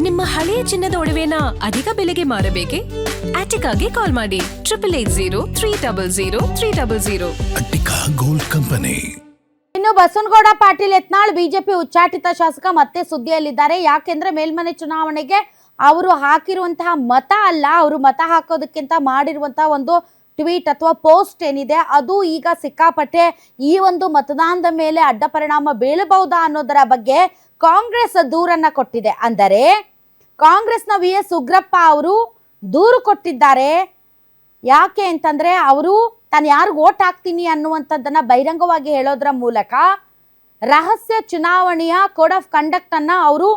ನಿಮ್ಮ ಹಳೆಯ ಚಿನ್ನದ ಒಡವೆನ ಅಧಿಕ ಬೆಲೆಗೆ ಮಾರಬೇಕೆ? ಆಟಿಕಾಗೆ ಕಾಲ್ ಮಾಡಿ 8880 ಅಟ್ಟಿಕಾ ಗೋಲ್ಡ್ ಕಂಪನಿ. ಇನ್ನು ಬಸವನಗೌಡ ಪಾಟೀಲ್ ಯತ್ನಾಳ್ ಬಿಜೆಪಿ ಉಚ್ಚಾಟಿತ ಶಾಸಕ ಮತ್ತೆ ಸುದ್ದಿಯಲ್ಲಿದ್ದಾರೆ. ಯಾಕೆಂದ್ರೆ ಮೇಲ್ಮನೆ ಚುನಾವಣೆಗೆ ಅವರು ಹಾಕಿರುವಂತಹ ಮತ ಅಲ್ಲ, ಅವರು ಮತ ಹಾಕೋದಕ್ಕಿಂತ ಮಾಡಿರುವಂತಹ ಒಂದು ಟ್ವೀಟ್ ಅಥವಾ ಪೋಸ್ಟ್ ಏನಿದೆ ಅದು ಈಗ ಸಿಕ್ಕಾಪಟ್ಟೆ ಈ ಒಂದು ಮತದಾನದ ಮೇಲೆ ಅಡ್ಡ ಪರಿಣಾಮ ಬೀಳಬಹುದಾ ಅನ್ನೋದರ ಬಗ್ಗೆ ಕಾಂಗ್ರೆಸ್ ದೂರನ್ನ ಕೊಟ್ಟಿದೆ. ಅಂದರೆ ಕಾಂಗ್ರೆಸ್ನ VS ಉಗ್ರಪ್ಪ ಅವರು ದೂರು ಕೊಟ್ಟಿದ್ದಾರೆ. ಯಾಕೆ ಅಂತಂದ್ರೆ ಅವರು ತಾನು ಯಾರಿಗೆ ವೋಟ್ ಹಾಕ್ತೀನಿ ಅನ್ನುವಂಥದ್ದನ್ನ ಬಹಿರಂಗವಾಗಿ ಹೇಳೋದ್ರ ಮೂಲಕ ರಹಸ್ಯ ಚುನಾವಣೆಯ ಕೋಡ್ ಆಫ್ ಕಂಡಕ್ಟ್ ಅನ್ನ ಅವರು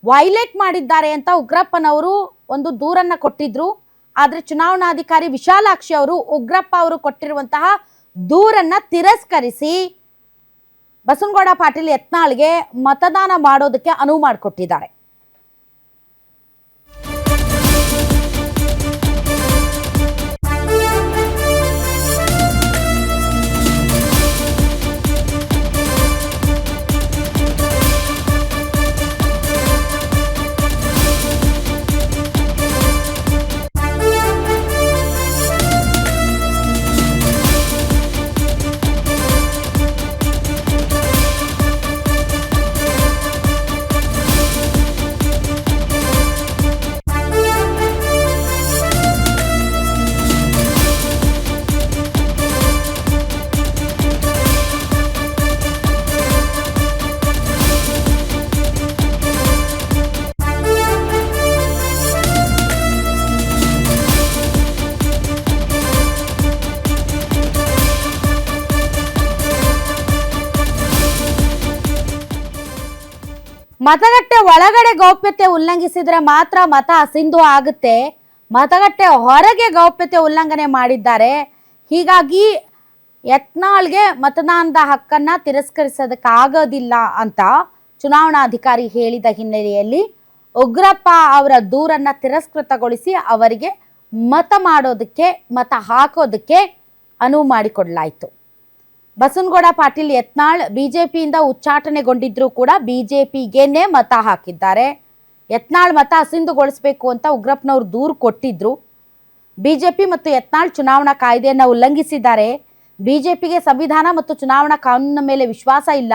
ವೈಲೇಟ್ ಮಾಡಿದ್ದಾರೆ ಅಂತ ಉಗ್ರಪ್ಪನವರು ಒಂದು ದೂರನ್ನ ಕೊಟ್ಟಿದ್ರು. ಆದ್ರೆ ಚುನಾವಣಾಧಿಕಾರಿ ವಿಶಾಲಾಕ್ಷಿ ಅವರು ಉಗ್ರಪ್ಪ ಅವರು ಕೊಟ್ಟಿರುವಂತಹ ದೂರನ್ನ ತಿರಸ್ಕರಿಸಿ ಬಸವನಗೌಡ ಪಾಟೀಲ್ ಯತ್ನಾಳ್ಗೆ ಮತದಾನ ಮಾಡೋದಕ್ಕೆ ಅನುವು ಮಾಡಿಕೊಟ್ಟಿದ್ದಾರೆ. ಮತಗಟ್ಟೆ ಒಳಗಡೆ ಗೌಪ್ಯತೆ ಉಲ್ಲಂಘಿಸಿದ್ರೆ ಮಾತ್ರ ಮತ ಅಸಿಂಧು ಆಗುತ್ತೆ, ಮತಗಟ್ಟೆ ಹೊರಗೆ ಗೌಪ್ಯತೆ ಉಲ್ಲಂಘನೆ ಮಾಡಿದ್ದಾರೆ. ಹೀಗಾಗಿ ಯತ್ನಾಳ್ಗೆ ಮತದಾನದ ಹಕ್ಕನ್ನ ತಿರಸ್ಕರಿಸೋದಕ್ಕಾಗೋದಿಲ್ಲ ಅಂತ ಚುನಾವಣಾಧಿಕಾರಿ ಹೇಳಿದ ಹಿನ್ನೆಲೆಯಲ್ಲಿ ಉಗ್ರಪ್ಪ ಅವರ ದೂರನ್ನ ತಿರಸ್ಕೃತಗೊಳಿಸಿ ಅವರಿಗೆ ಮತ ಮಾಡೋದಕ್ಕೆ ಮತ ಹಾಕೋದಕ್ಕೆ ಅನುವು ಮಾಡಿಕೊಡಲಾಯಿತು. ಬಸವನಗೌಡ ಪಾಟೀಲ್ ಯತ್ನಾಳ್ ಬಿಜೆಪಿಯಿಂದ ಉಚ್ಚಾಟನೆಗೊಂಡಿದ್ರು ಕೂಡ ಬಿಜೆಪಿಗೇನೆ ಮತ ಹಾಕಿದ್ದಾರೆ. ಯತ್ನಾಳ್ ಮತ ಅಸಿಂಧುಗೊಳಿಸಬೇಕು ಅಂತ ಉಗ್ರಪ್ಪನವರು ದೂರು ಕೊಟ್ಟಿದ್ರು. ಬಿಜೆಪಿ ಮತ್ತು ಯತ್ನಾಳ್ ಚುನಾವಣಾ ಕಾಯ್ದೆಯನ್ನು ಉಲ್ಲಂಘಿಸಿದ್ದಾರೆ, ಬಿಜೆಪಿಗೆ ಸಂವಿಧಾನ ಮತ್ತು ಚುನಾವಣಾ ಕಾನೂನಿನ ಮೇಲೆ ವಿಶ್ವಾಸ ಇಲ್ಲ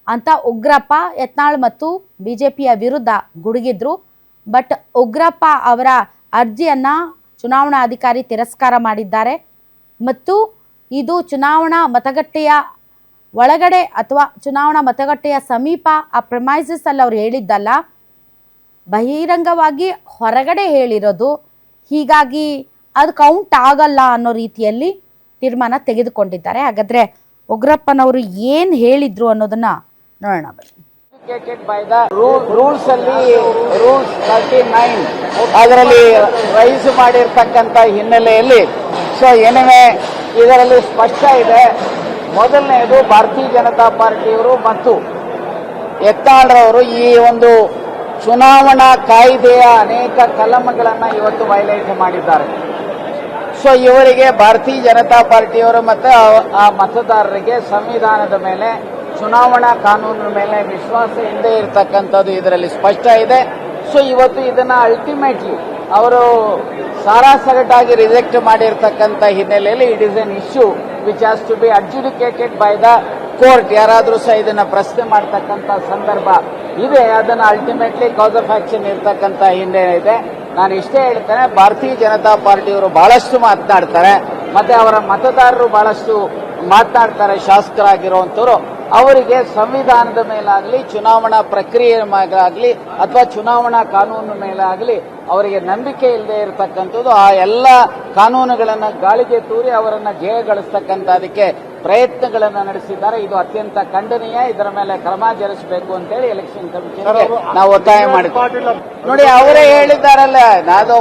ಅಂತ ಉಗ್ರಪ್ಪ ಯತ್ನಾಳ್ ಮತ್ತು ಬಿಜೆಪಿಯ ವಿರುದ್ಧ ಗುಡುಗಿದ್ರು. ಬಟ್ ಉಗ್ರಪ್ಪ ಅವರ ಅರ್ಜಿಯನ್ನ ಚುನಾವಣಾ ಅಧಿಕಾರಿ ತಿರಸ್ಕಾರ ಮಾಡಿದ್ದಾರೆ. ಮತ್ತು ಇದು ಚುನಾವಣಾ ಮತಗಟ್ಟೆಯ ಒಳಗಡೆ ಅಥವಾ ಚುನಾವಣಾ ಮತಗಟ್ಟೆಯ ಸಮೀಪ ಆ ಪ್ರಮೈಸಸ್ ಅಲ್ಲಿ ಅವ್ರು ಹೇಳಿದ್ದಲ್ಲ, ಬಹಿರಂಗವಾಗಿ ಹೊರಗಡೆ ಹೇಳಿರೋದು. ಹೀಗಾಗಿ ಅದು ಕೌಂಟ್ ಆಗಲ್ಲ ಅನ್ನೋ ರೀತಿಯಲ್ಲಿ ತೀರ್ಮಾನ ತೆಗೆದುಕೊಂಡಿದ್ದಾರೆ. ಹಾಗಾದ್ರೆ ಉಗ್ರಪ್ಪನವರು ಏನು ಹೇಳಿದ್ರು ಅನ್ನೋದನ್ನ ನೋಡೋಣ ಬನ್ನಿ. ರೂಲ್ಸ್ ಅಲ್ಲಿ ರೂಲ್ಸ್ 39 ಅದರಲ್ಲಿ ರೈಸ್ ಮಾಡಿರ್ತಕ್ಕಂಥ ಹಿನ್ನೆಲೆಯಲ್ಲಿ ಸೊ ಏನೇ ಇದರಲ್ಲಿ ಸ್ಪಷ್ಟ ಇದೆ. ಮೊದಲನೆಯದು ಭಾರತೀಯ ಜನತಾ ಪಾರ್ಟಿಯವರು ಮತ್ತು ಯತ್ನಾಳ್ರವರು ಈ ಒಂದು ಚುನಾವಣಾ ಕಾಯ್ದೆಯ ಅನೇಕ ಕಲಂಗಳನ್ನು ಇವತ್ತು ವೈಲೇಟ್ ಮಾಡಿದ್ದಾರೆ. ಸೊ ಇವರಿಗೆ ಭಾರತೀಯ ಜನತಾ ಪಾರ್ಟಿಯವರು ಮತ್ತು ಆ ಮತದಾರರಿಗೆ ಸಂವಿಧಾನದ ಮೇಲೆ ಚುನಾವಣಾ ಕಾನೂನಿನ ಮೇಲೆ ವಿಶ್ವಾಸ ಇಲ್ಲದೆ ಇರತಕ್ಕಂಥದ್ದು ಇದರಲ್ಲಿ ಸ್ಪಷ್ಟ ಇದೆ. ಸೊ ಇವತ್ತು ಇದನ್ನ ಅಲ್ಟಿಮೇಟ್ಲಿ ಅವರು ಸಾರಾಸಗಟಾಗಿ ರಿಜೆಕ್ಟ್ ಮಾಡಿರ್ತಕ್ಕಂಥ ಹಿನ್ನೆಲೆಯಲ್ಲಿ it is an issue which has to be adjudicated by the court. ಯಾರಾದರೂ ಸಹ ಇದನ್ನ ಪ್ರಶ್ನೆ ಮಾಡ್ತಕ್ಕಂಥ ಸಂದರ್ಭ ಇದೆ, ಅದನ್ನ ಅಲ್ಟಿಮೇಟ್ಲಿ ಕಾಸ್ ಆಫ್ ಆಕ್ಷನ್ ಇರ್ತಕ್ಕಂಥ ಹಿನ್ನೆಲೆ ಇದೆ. ನಾನು ಇಷ್ಟೇ ಹೇಳ್ತೇನೆ, ಭಾರತೀಯ ಜನತಾ ಪಾರ್ಟಿಯವರು ಬಹಳಷ್ಟು ಮಾತನಾಡ್ತಾರೆ, ಮತ್ತೆ ಅವರ ಮತದಾರರು ಬಹಳಷ್ಟು ಮಾತನಾಡ್ತಾರೆ. ಶಾಸಕರಾಗಿರುವಂತವರು ಅವರಿಗೆ ಸಂವಿಧಾನದ ಮೇಲಾಗಲಿ ಚುನಾವಣಾ ಪ್ರಕ್ರಿಯೆ ಮೇಲಾಗಲಿ ಅಥವಾ ಚುನಾವಣಾ ಕಾನೂನು ಮೇಲಾಗಲಿ ಅವರಿಗೆ ನಂಬಿಕೆ ಇಲ್ಲದೆ ಇರತಕ್ಕಂಥದ್ದು. ಆ ಎಲ್ಲ ಕಾನೂನುಗಳನ್ನು ಗಾಳಿಗೆ ತೂರಿ ಅವರನ್ನ ಜಯಗಳಿಸ್ತಕ್ಕಂಥದಕ್ಕೆ ಪ್ರಯತ್ನಗಳನ್ನು ನಡೆಸಿದ್ದಾರೆ. ಇದು ಅತ್ಯಂತ ಖಂಡನೀಯ. ಇದರ ಮೇಲೆ ಕ್ರಮ ಜರುಗಿಸಬೇಕು ಅಂತೇಳಿ ಎಲೆಕ್ಷನ್ ಕಮಿಷನ್ಗೆ ನಾವು ಒತ್ತಾಯ ಮಾಡಿದ್ದೇವೆ. ನೋಡಿ, ಅವರೇ ಹೇಳಿದ್ದಾರಲ್ಲ, ನಾವು